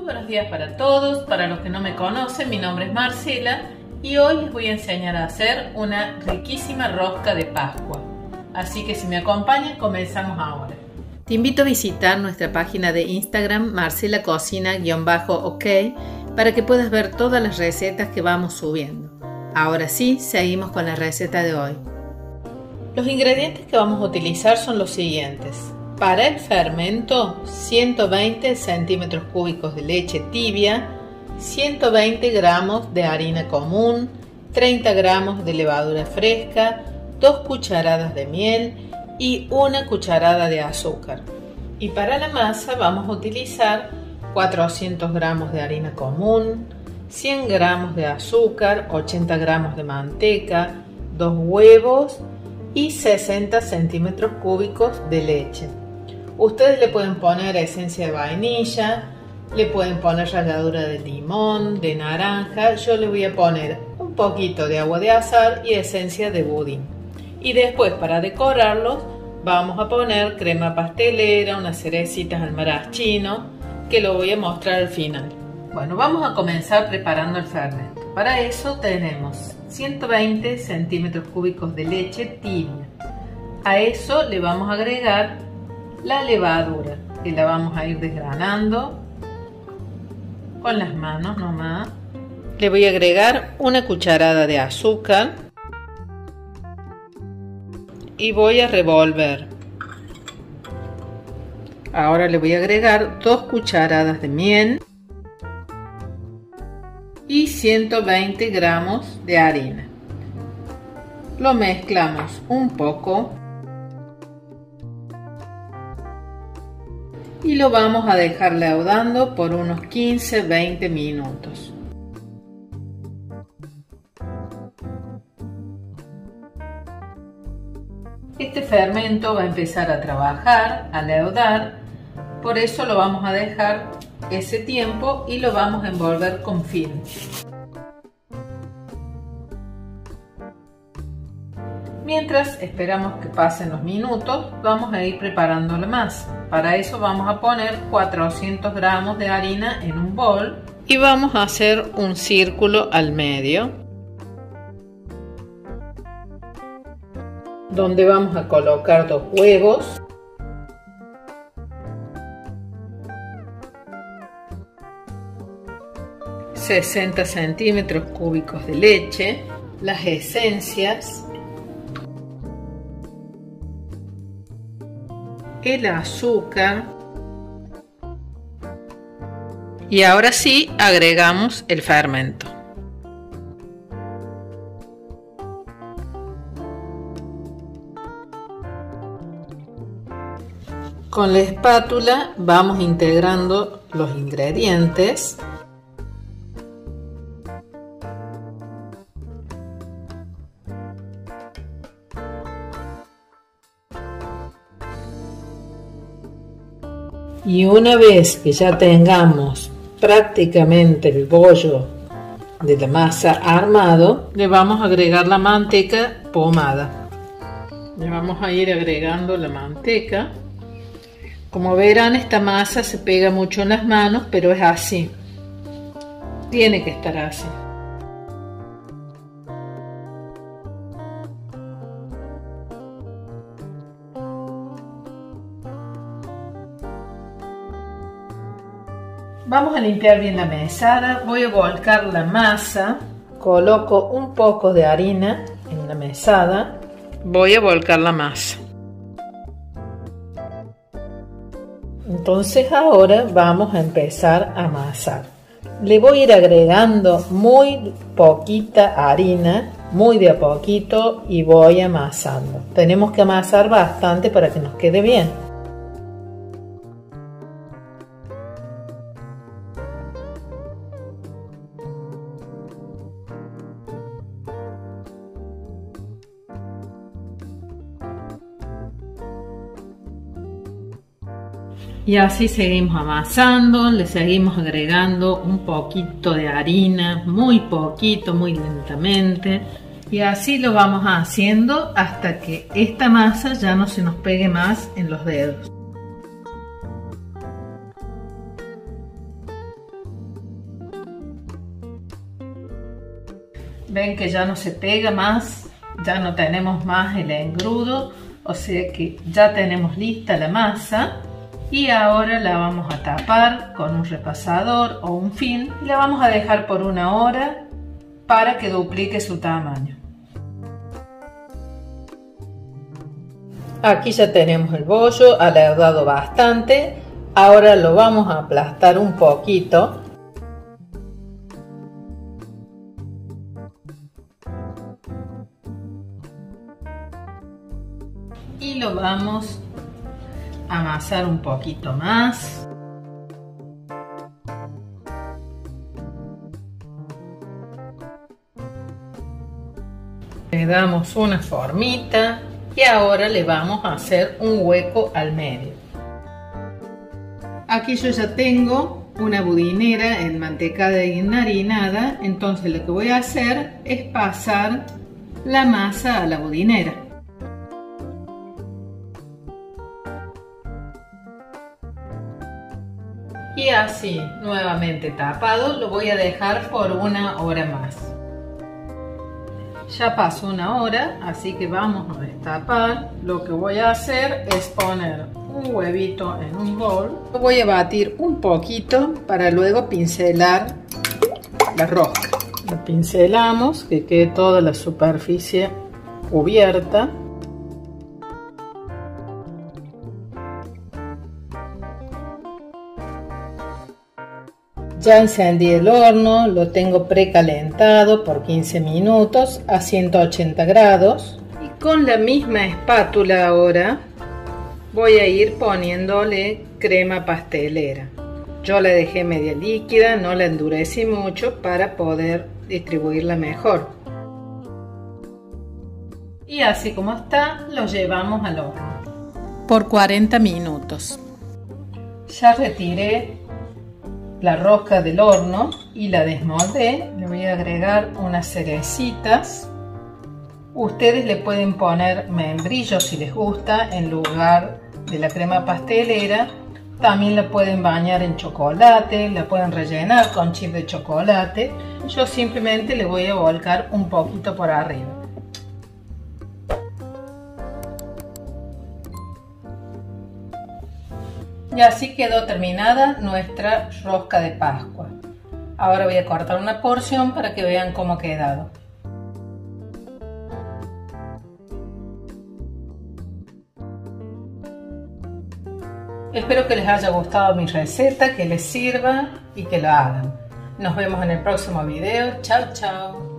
buenos días para todos. Para los que no me conocen, mi nombre es Marcela y hoy les voy a enseñar a hacer una riquísima rosca de Pascua. Así que si me acompañan, comenzamos ahora. Te invito a visitar nuestra página de Instagram marcelacocina_ok para que puedas ver todas las recetas que vamos subiendo. Ahora sí, seguimos con la receta de hoy. Los ingredientes que vamos a utilizar son los siguientes. Para el fermento, 120 centímetros cúbicos de leche tibia, 120 gramos de harina común, 30 gramos de levadura fresca, 2 cucharadas de miel y 1 cucharada de azúcar. Y para la masa vamos a utilizar 400 gramos de harina común, 100 gramos de azúcar, 80 gramos de manteca, 2 huevos y 60 centímetros cúbicos de leche. Ustedes le pueden poner esencia de vainilla, le pueden poner ralladura de limón, de naranja. Yo le voy a poner un poquito de agua de azahar y esencia de budín. Y después, para decorarlos, vamos a poner crema pastelera, unas cerecitas al maraschino, que lo voy a mostrar al final. Bueno, vamos a comenzar preparando el fermento. Para eso tenemos 120 centímetros cúbicos de leche tibia. A eso le vamos a agregar la levadura, que la vamos a ir desgranando con las manos nomás. Le voy a agregar 1 cucharada de azúcar y voy a revolver. Ahora le voy a agregar 2 cucharadas de miel y 120 gramos de harina. Lo mezclamos un poco y lo vamos a dejar leudando por unos 15-20 minutos. Este fermento va a empezar a trabajar, a leudar, por eso lo vamos a dejar ese tiempo y lo vamos a envolver con film. Mientras esperamos que pasen los minutos, vamos a ir preparando la masa. Para eso vamos a poner 400 gramos de harina en un bol y vamos a hacer un círculo al medio, donde vamos a colocar 2 huevos, ...60 centímetros cúbicos de leche, las esencias, el azúcar y ahora sí agregamos el fermento. Con la espátula vamos integrando los ingredientes. Y una vez que ya tengamos prácticamente el bollo de la masa armado, le vamos a agregar la manteca pomada. Le vamos a ir agregando la manteca. Como verán, esta masa se pega mucho en las manos, pero es así. Tiene que estar así. Vamos a limpiar bien la mesada. Voy a volcar la masa. Coloco un poco de harina en la mesada. Voy a volcar la masa. Entonces ahora vamos a empezar a amasar. Le voy a ir agregando muy poquita harina, muy de a poquito, y voy amasando. Tenemos que amasar bastante para que nos quede bien. Y así seguimos amasando, le seguimos agregando un poquito de harina, muy poquito, muy lentamente. Y así lo vamos haciendo hasta que esta masa ya no se nos pegue más en los dedos. Ven que ya no se pega más, ya no tenemos más el engrudo, o sea que ya tenemos lista la masa. Y ahora la vamos a tapar con un repasador o un film y la vamos a dejar por 1 hora para que duplique su tamaño. Aquí ya tenemos el bollo alardado bastante. Ahora lo vamos a aplastar un poquito. Y lo vamos a amasar un poquito más. Le damos una formita y ahora le vamos a hacer un hueco al medio. Aquí yo ya tengo una budinera enmantecada y enharinada, entonces lo que voy a hacer es pasar la masa a la budinera. Y así, nuevamente tapado, lo voy a dejar por 1 hora más. Ya pasó 1 hora, así que vamos a destapar. Lo que voy a hacer es poner un huevito en un bol. Lo voy a batir un poquito para luego pincelar la rosca. Lo pincelamos, que quede toda la superficie cubierta. Ya encendí el horno, lo tengo precalentado por 15 minutos a 180 grados. Y con la misma espátula ahora voy a ir poniéndole crema pastelera. Yo la dejé media líquida, no la endurecí mucho para poder distribuirla mejor. Y así como está, lo llevamos al horno por 40 minutos. Ya retiré la rosca del horno y la desmoldé. Le voy a agregar unas cerecitas. Ustedes le pueden poner membrillos si les gusta en lugar de la crema pastelera. También la pueden bañar en chocolate, la pueden rellenar con chip de chocolate. Yo simplemente le voy a volcar un poquito por arriba. Y así quedó terminada nuestra rosca de Pascua. Ahora voy a cortar una porción para que vean cómo ha quedado. Espero que les haya gustado mi receta, que les sirva y que lo hagan. Nos vemos en el próximo video. Chao, chao.